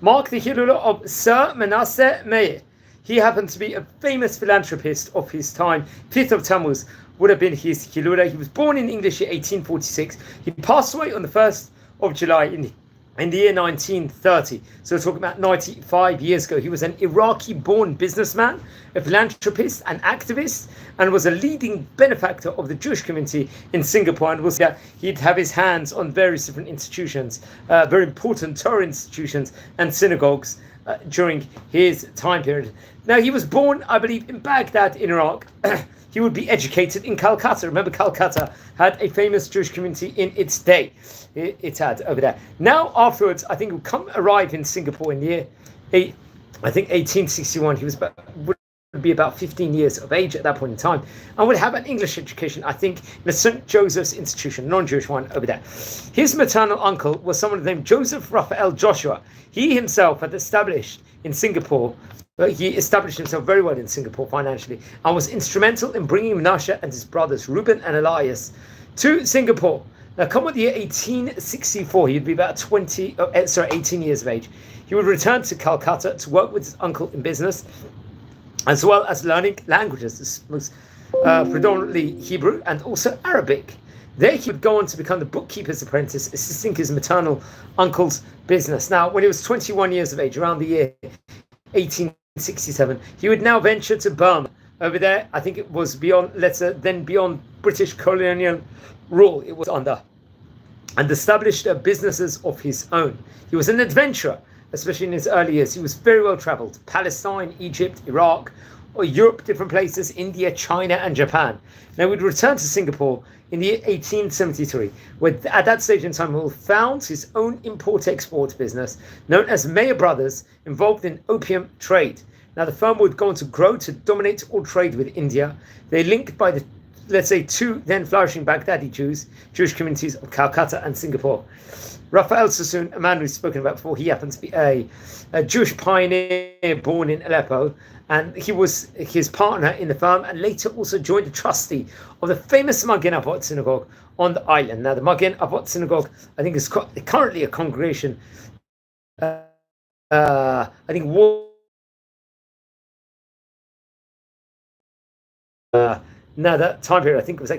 mark the Hilula of Sir Menasseh Meyer. He happened to be a famous philanthropist of his time. 5th of Tammuz would have been his Hilula. He was born in English year 1846. He passed away on the 1st of July in the year 1930. So we're talking about 95 years ago. He was an Iraqi-born businessman, a philanthropist, an activist, and was a leading benefactor of the Jewish community in Singapore. And he'd have his hands on various different institutions, very important Torah institutions and synagogues during his time period. Now, he was born, I believe, in Baghdad in Iraq. He would be educated in Calcutta. Remember, Calcutta had a famous Jewish community in its day. It had over there. Now, afterwards, I think he would arrive in Singapore in the year, 1861. He would be about 15 years of age at that point in time, and would have an English education, I think, in the St. Joseph's Institution, non-Jewish one over there. His maternal uncle was someone named Joseph Raphael Joshua. He himself had established in Singapore. He established himself very well in Singapore financially and was instrumental in bringing Menashe and his brothers Reuben and Elias to Singapore. Now, come with the year 1864, he'd be about 18 years of age. He would return to Calcutta to work with his uncle in business, as well as learning languages, predominantly Hebrew and also Arabic. There he would go on to become the bookkeeper's apprentice, assisting his maternal uncle's business. Now, when he was 21 years of age, around the year 1867, he would now venture to Burma. Over there, I think it was beyond British colonial rule it was under, and established businesses of his own. He was an adventurer, especially in his early years. He was very well traveled: Palestine, Egypt, Iraq, or Europe, different places, India, China, and Japan. Now, we'd return to Singapore in the year 1873, where at that stage in time, he found his own import-export business known as Meyer Brothers, involved in opium trade. Now, the firm would go on to grow to dominate all trade with India. They're linked by the, let's say, two then flourishing Baghdadi Jewish communities of Calcutta and Singapore. Raphael Sassoon, a man we've spoken about before, he happened to be a Jewish pioneer born in Aleppo, and he was his partner in the firm, and later also joined the trustee of the famous Magen Avot synagogue on the island. Now, the Magen Avot synagogue, I think, is currently a congregation. I think now that time period, I think it was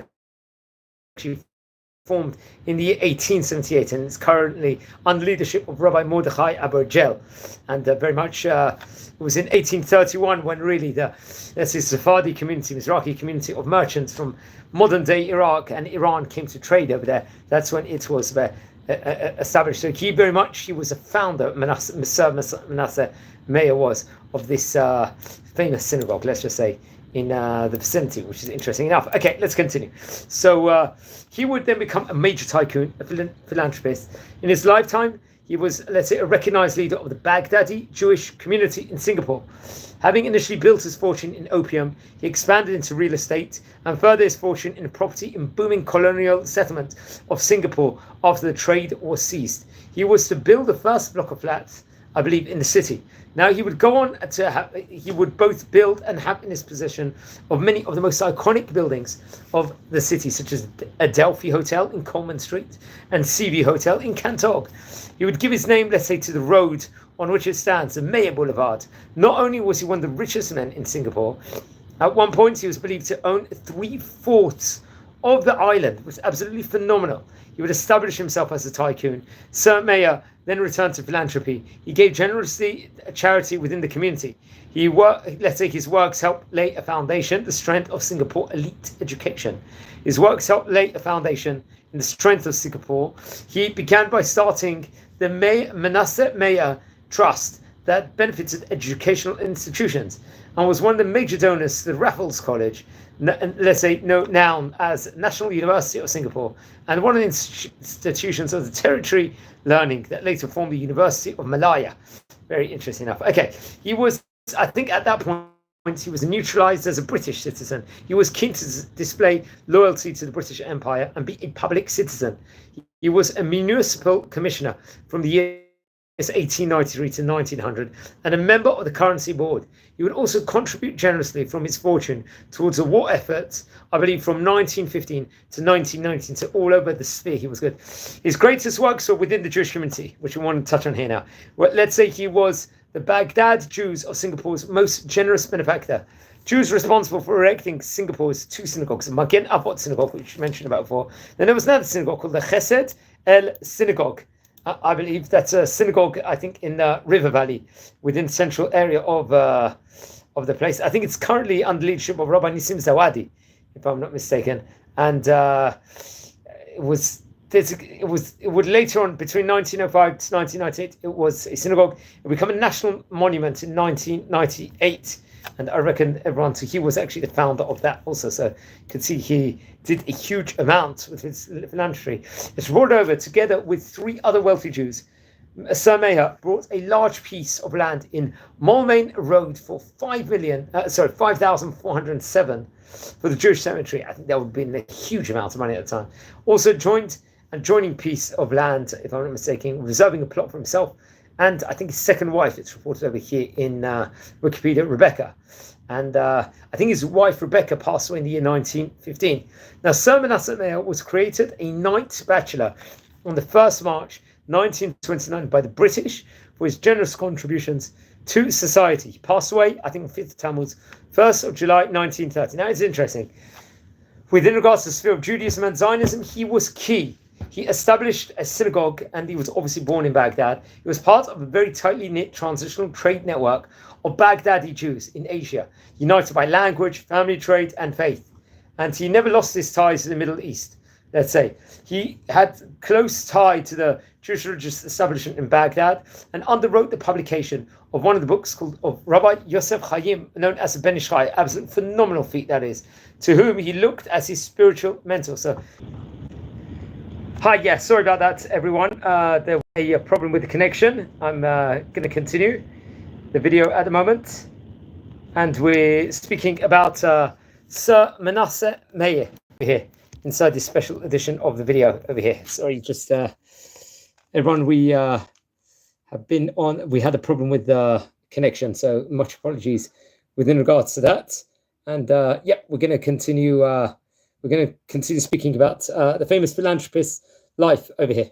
actually formed in the year 1878, and it's currently under leadership of Rabbi Mordechai Abergel. And very much it was in 1831 when really the Sephardi community, Mizrahi community of merchants from modern day Iraq and Iran came to trade over there. That's when it was established. So he was a founder, Menasseh Meyer was, of this famous synagogue, let's just say, in the vicinity, which is interesting enough. Okay, let's continue. So he would then become a major tycoon, a philanthropist. In his lifetime, he was, let's say, a recognized leader of the Baghdadi Jewish community in Singapore. Having initially built his fortune in opium, he expanded into real estate and further his fortune in property in booming colonial settlement of Singapore after the trade war ceased. He was to build the first block of flats, I believe, in the city. Now, he would go on to he would both build and have in his possession of many of the most iconic buildings of the city, such as Adelphi Hotel in Coleman Street and CV Hotel in Cantog. He would give his name, let's say, to the road on which it stands, the Meyer Boulevard. Not only was he one of the richest men in Singapore, at one point he was believed to own 3/4 of the island, which was absolutely phenomenal. He would establish himself as a tycoon. Sir Meyer then returned to philanthropy. He gave generously charity within the community. Let's say his works helped lay a foundation, the strength of Singapore elite education. His works helped lay a foundation in the strength of Singapore. He began by starting the Menasseh Meyer Trust that benefited educational institutions and was one of the major donors to the Raffles College, let's say now as National University of Singapore, and one of the institutions of the tertiary learning that later formed the University of Malaya. Very interesting enough. Okay, he was, I think at that point, he was neutralized as a British citizen. He was keen to display loyalty to the British Empire and be a public citizen. He was a municipal commissioner from the year 1893 to 1900, and a member of the currency board. He would also contribute generously from his fortune towards the war efforts, I believe from 1915 to 1919, so all over the sphere he was good. His greatest works were within the Jewish community, which we want to touch on here now. Well, let's say he was the Baghdad Jews of Singapore's most generous benefactor. Jews responsible for erecting Singapore's two synagogues, the Magen Avot Synagogue, which you mentioned about before. Then there was another synagogue called the Chesed El Synagogue. I believe that's a synagogue, I think, in the River Valley, within the central area of the place. I think it's currently under the leadership of Rabbi Nissim Zawadi, if I'm not mistaken. And it would later on, between 1905 to 1998, it was a synagogue. It would become a national monument in 1998. And I reckon everyone, so he was actually the founder of that also. So you can see he did a huge amount with his philanthropy. It's brought over together with three other wealthy Jews. Menasseh Meyer brought a large piece of land in Moulmein Road for 5,407 for the Jewish cemetery. I think that would have been a huge amount of money at the time. Also joining piece of land, if I'm not mistaken, reserving a plot for himself. And I think his second wife, it's reported over here in Wikipedia, Rebecca. And I think his wife, Rebecca, passed away in the year 1915. Now, Sir Menasseh Meyer was created a Knight Bachelor on the 1st March 1929 by the British for his generous contributions to society. He passed away, I think, on 5th of Tammuz, 1st of July 1930. Now, it's interesting. Within regards to the sphere of Judaism and Zionism, he was key. He established a synagogue, and he was obviously born in Baghdad. He was part of a very tightly knit transitional trade network of Baghdadi Jews in Asia, united by language, family trade, and faith. And he never lost his ties to the Middle East, let's say. He had close tie to the Jewish religious establishment in Baghdad, and underwrote the publication of one of the books called of Rabbi Yosef Chaim, known as the Ben Ish Chai. Absolute phenomenal feat that is, to whom he looked as his spiritual mentor. So, hi, yeah, sorry about that, everyone. There was a problem with the connection. I'm going to continue the video at the moment. And we're speaking about Sir Menasseh Meyer over here, inside this special edition of the video over here. Sorry, just everyone, we had a problem with the connection, so much apologies within regards to that. And yeah, we're going to continue. We're going to continue speaking about the famous philanthropist's life over here.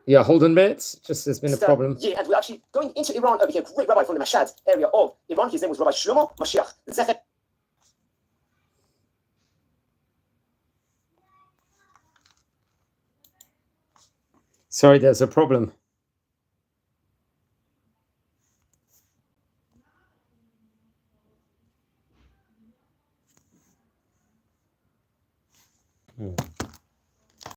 Yeah, hold on a minute. Just there's been a problem. Yeah, and we're actually going into Iran over here. Great rabbi from the Mashhad area of Iran. His name was Rabbi Shlomo Mashiach. Sorry, there's a problem.